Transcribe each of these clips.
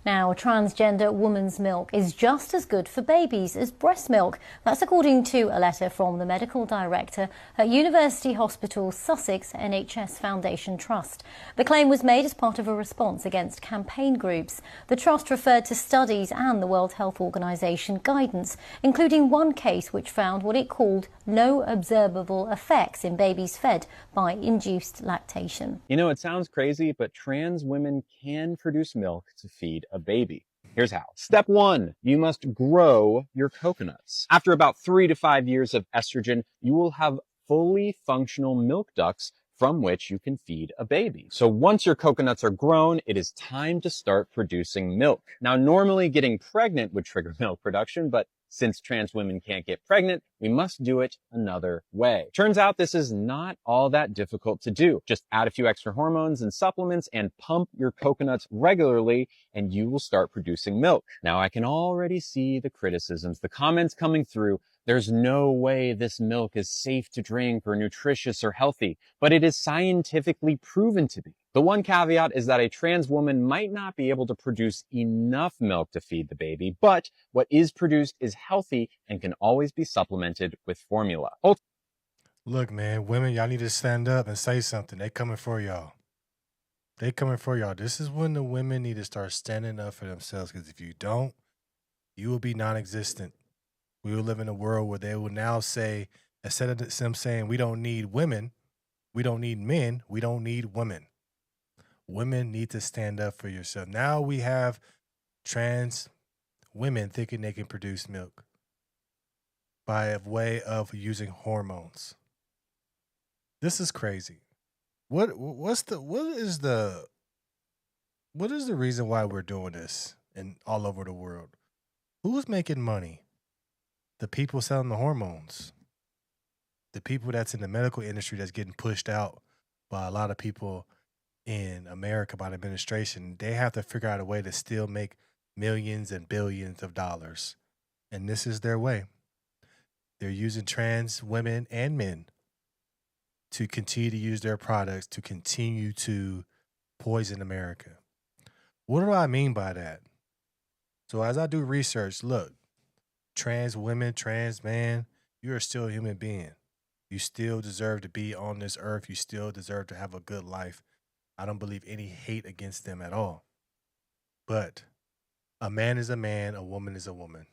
Now, transgender woman's milk is just as good for babies as breast milk. That's according to a letter from the medical director at University Hospital Sussex NHS Foundation Trust. The claim was made as part of a response against campaign groups. The trust referred to studies and the World Health Organization guidance, including one case which found what it called no observable effects in babies fed by induced lactation. You know, it sounds crazy, but trans women can produce milk to feed a baby. Here's how. Step 1, you must grow your coconuts. After about 3 to 5 years of estrogen, you will have fully functional milk ducts from which you can feed a baby. So once your coconuts are grown, it is time to start producing milk. Now, normally getting pregnant would trigger milk production, but since trans women can't get pregnant, we must do it another way. Turns out this is not all that difficult to do. Just add a few extra hormones and supplements and pump your coconuts regularly, and you will start producing milk. Now, I can already see the criticisms, the comments coming through. There's no way this milk is safe to drink or nutritious or healthy, but it is scientifically proven to be. The one caveat is that a trans woman might not be able to produce enough milk to feed the baby, but what is produced is healthy and can always be supplemented with formula. Look, man, women, y'all need to stand up and say something. They coming for y'all. They coming for y'all. This is when the women need to start standing up for themselves, because if you don't, you will be non-existent. We will live in a world where they will now say, instead of them saying we don't need women, we don't need men, we don't need women. Women need to stand up for yourself. Now we have trans women thinking they can produce milk by way of using hormones. This is crazy. What is the reason why we're doing this and all over the world? Who's making money? The people selling the hormones. The people that's in the medical industry that's getting pushed out by a lot of people in America, by the administration. They have to figure out a way to still make millions and billions of dollars. And this is their way. They're using trans women and men to continue to use their products to continue to poison America. What do I mean by that? So as I do research, look, trans women, trans man, you are still a human being. You still deserve to be on this earth. You still deserve to have a good life. I don't believe any hate against them at all. But a man is a man, a woman is a woman.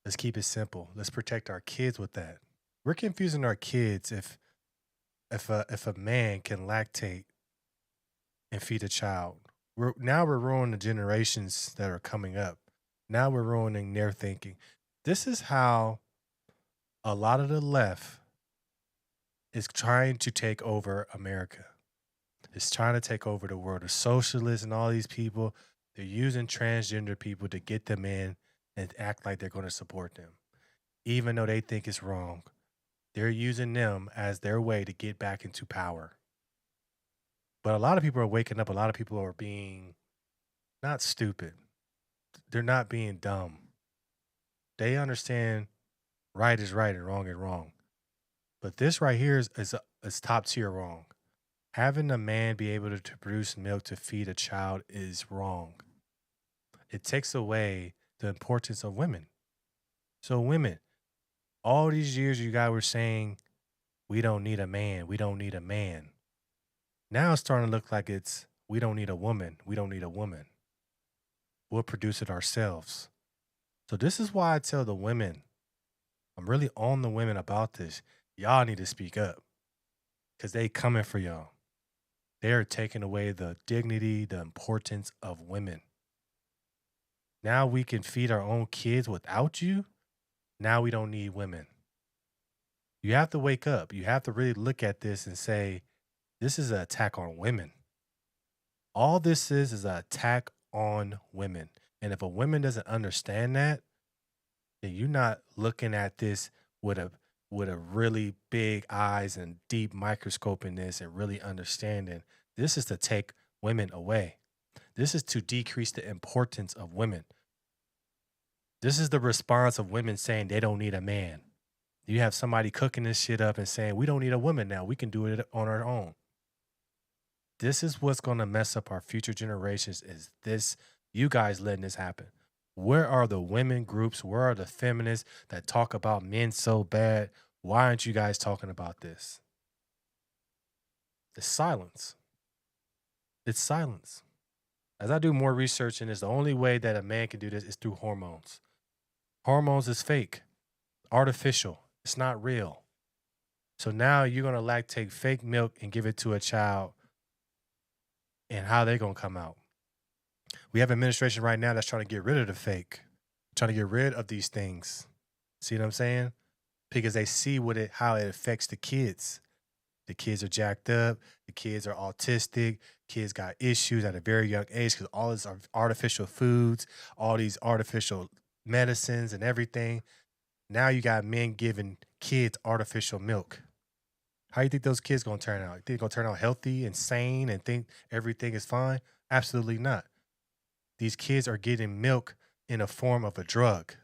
Let's keep it simple. Let's protect our kids with that. We're confusing our kids if a man can lactate and feed a child. We're ruining the generations that are coming up. Now we're ruining their thinking. This is how a lot of the left is trying to take over America. It's trying to take over the world. The socialists and all these people, they're using transgender people to get them in and act like they're going to support them, even though they think it's wrong. They're using them as their way to get back into power. But a lot of people are waking up. A lot of people are being not stupid. They're not being dumb. They understand right is right and wrong is wrong. But this right here is top tier wrong. Having a man be able to produce milk to feed a child is wrong. It takes away the importance of women. So women, all these years you guys were saying, we don't need a man, we don't need a man. Now it's starting to look like it's, we don't need a woman, we don't need a woman. We'll produce it ourselves. So this is why I tell the women, I'm really on the women about this. Y'all need to speak up because they coming for y'all. They're taking away the dignity, the importance of women. Now we can feed our own kids without you. Now we don't need women. You have to wake up. You have to really look at this and say, this is an attack on women. All this is an attack on women. And if a woman doesn't understand that, then you're not looking at this with a really big eyes and deep microscope in this and really understanding. This is to take women away. This is to decrease the importance of women. This is the response of women saying they don't need a man. You have somebody cooking this shit up and saying, we don't need a woman now. We can do it on our own. This is what's going to mess up our future generations, is this You guys letting this happen. Where are the women groups? Where are the feminists that talk about men so bad? Why aren't you guys talking about this? It's silence. It's silence. As I do more research in this, the only way that a man can do this is through hormones. Hormones is fake, artificial. It's not real. So now you're gonna lactate fake milk and give it to a child, and how they gonna come out? We have an administration right now that's trying to get rid of the fake, trying to get rid of these things. See what I'm saying? Because they see how it affects the kids. The kids are jacked up. The kids are autistic. Kids got issues at a very young age because all these are artificial foods, all these artificial medicines and everything. Now you got men giving kids artificial milk. How you think those kids gonna turn out? You think they're gonna turn out healthy and sane and think everything is fine? Absolutely not. These kids are getting milk in a form of a drug.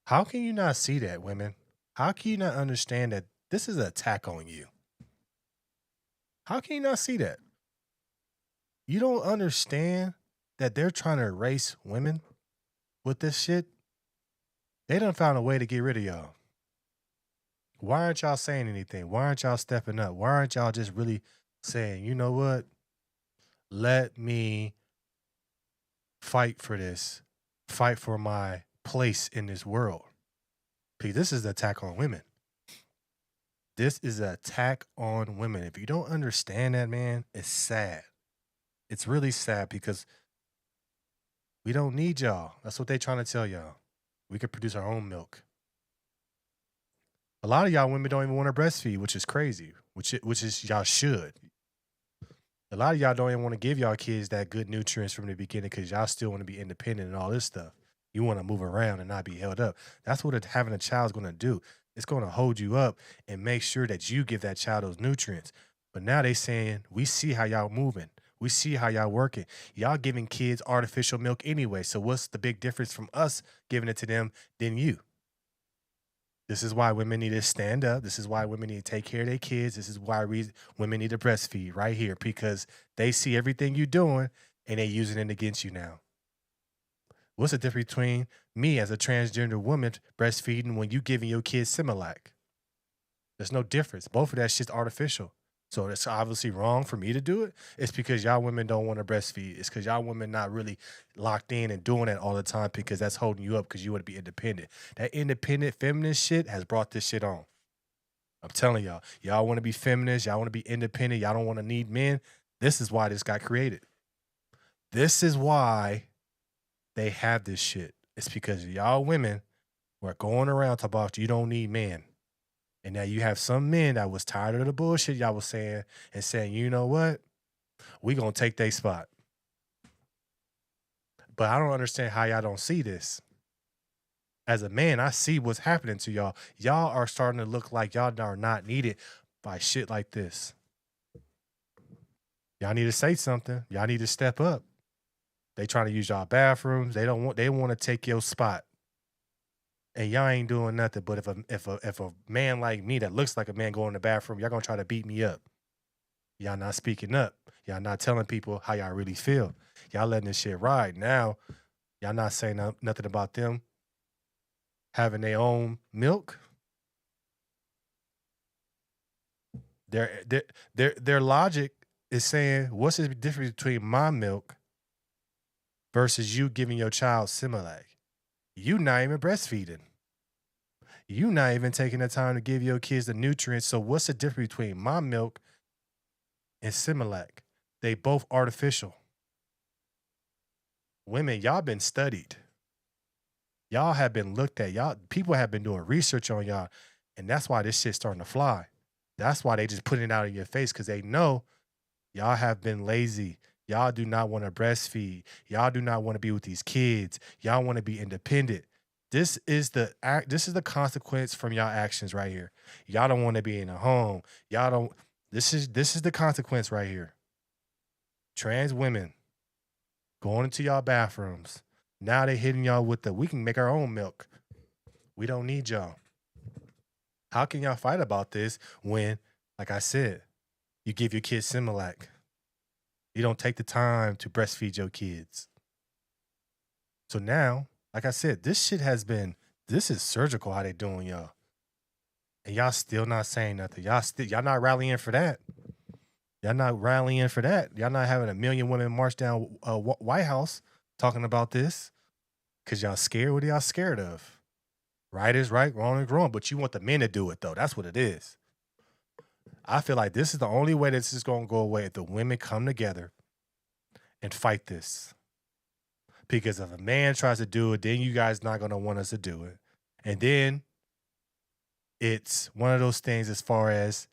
How can you not see that, women? How can you not understand that this is an attack on you? How can you not see that? You don't understand that they're trying to erase women with this shit? They done found a way to get rid of y'all. Why aren't y'all saying anything? Why aren't y'all stepping up? Why aren't y'all just really saying, you know what? Let me fight for this. Fight for my place in this world. Because this is an attack on women. This is an attack on women. If you don't understand that, man, it's sad. It's really sad because we don't need y'all. That's what they're trying to tell y'all. We could produce our own milk. A lot of y'all women don't even want to breastfeed, which is crazy, which is y'all should. A lot of y'all don't even want to give y'all kids that good nutrients from the beginning because y'all still want to be independent and all this stuff. You want to move around and not be held up. That's what having a child is going to do. It's going to hold you up and make sure that you give that child those nutrients. But now they saying, we see how y'all moving. We see how y'all working. Y'all giving kids artificial milk anyway. So what's the big difference from us giving it to them than you? This is why women need to stand up. This is why women need to take care of their kids. This is why women need to breastfeed right here, because they see everything you're doing and they're using it against you now. What's the difference between me as a transgender woman breastfeeding when you giving your kids Similac? There's no difference. Both of that shit's artificial. So it's obviously wrong for me to do it. It's because y'all women don't want to breastfeed. It's because y'all women not really locked in and doing that all the time because that's holding you up because you want to be independent. That independent feminist shit has brought this shit on. I'm telling y'all, y'all want to be feminist. Y'all want to be independent. Y'all don't want to need men. This is why this got created. This is why they have this shit. It's because y'all women were going around talking about you don't need men. And now you have some men that was tired of the bullshit y'all was saying and saying, you know what? We gonna take their spot. But I don't understand how y'all don't see this. As a man, I see what's happening to y'all. Y'all are starting to look like y'all are not needed by shit like this. Y'all need to say something. Y'all need to step up. They trying to use y'all bathrooms. They want to take your spot. And y'all ain't doing nothing. But if a man like me that looks like a man going in the bathroom, y'all gonna try to beat me up. Y'all not speaking up. Y'all not telling people how y'all really feel. Y'all letting this shit ride. Now, y'all not saying nothing about them having their own milk. Their logic is saying, what's the difference between my milk versus you giving your child Similac? You not even breastfeeding. You not even taking the time to give your kids the nutrients. So what's the difference between my milk and Similac? They both artificial. Women, y'all been studied. Y'all have been looked at. Y'all people have been doing research on y'all. And that's why this shit's starting to fly. That's why they just putting it out in your face, because they know y'all have been lazy. Y'all do not want to breastfeed. Y'all do not want to be with these kids. Y'all want to be independent. This is the consequence from y'all actions right here. Y'all don't want to be in a home. Y'all don't. This is the consequence right here. Trans women going into y'all bathrooms. Now they hitting y'all with we can make our own milk. We don't need y'all. How can y'all fight about this when, like I said, you give your kids Similac? You don't take the time to breastfeed your kids. So now, like I said, this is surgical how they doing y'all. And y'all still not saying nothing. Y'all not rallying for that. Y'all not rallying for that. Y'all not having 1 million women march down White House talking about this because y'all scared. What are y'all scared of? Right is right, wrong is wrong. But you want the men to do it, though. That's what it is. I feel like this is the only way this is going to go away if the women come together and fight this. Because if a man tries to do it, then you guys not going to want us to do it. And then it's one of those things as far as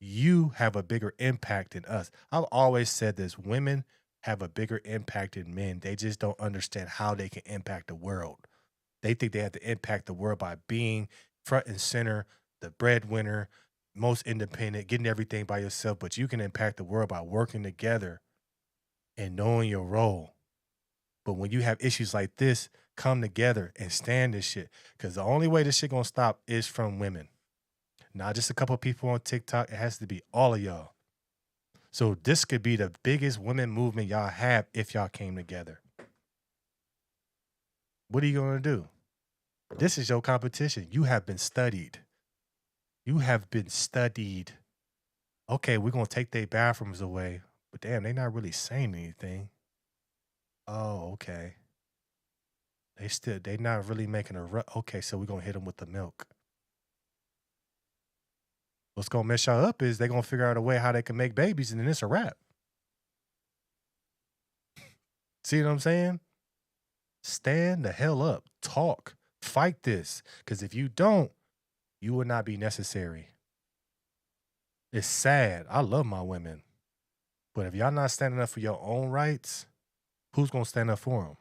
you have a bigger impact than us. I've always said this. Women have a bigger impact than men. They just don't understand how they can impact the world. They think they have to impact the world by being front and center, the breadwinner, most independent, getting everything by yourself. But you can impact the world by working together and knowing your role. But when you have issues like this, come together and stand this shit. Because the only way this shit gonna stop is from women. Not just a couple of people on TikTok. It has to be all of y'all. So this could be the biggest women movement y'all have if y'all came together. What are you going to do? This is your competition. You have been studied. You have been studied. Okay, we're going to take their bathrooms away. But damn, they not really saying anything. Oh, okay. They not really making a okay, so we're going to hit them with the milk. What's going to mess y'all up is they're going to figure out a way how they can make babies, and then it's a wrap. See what I'm saying? Stand the hell up. Talk. Fight this. Because if you don't, you will not be necessary. It's sad. I love my women. But if y'all not standing up for your own rights, who's going to stand up for them?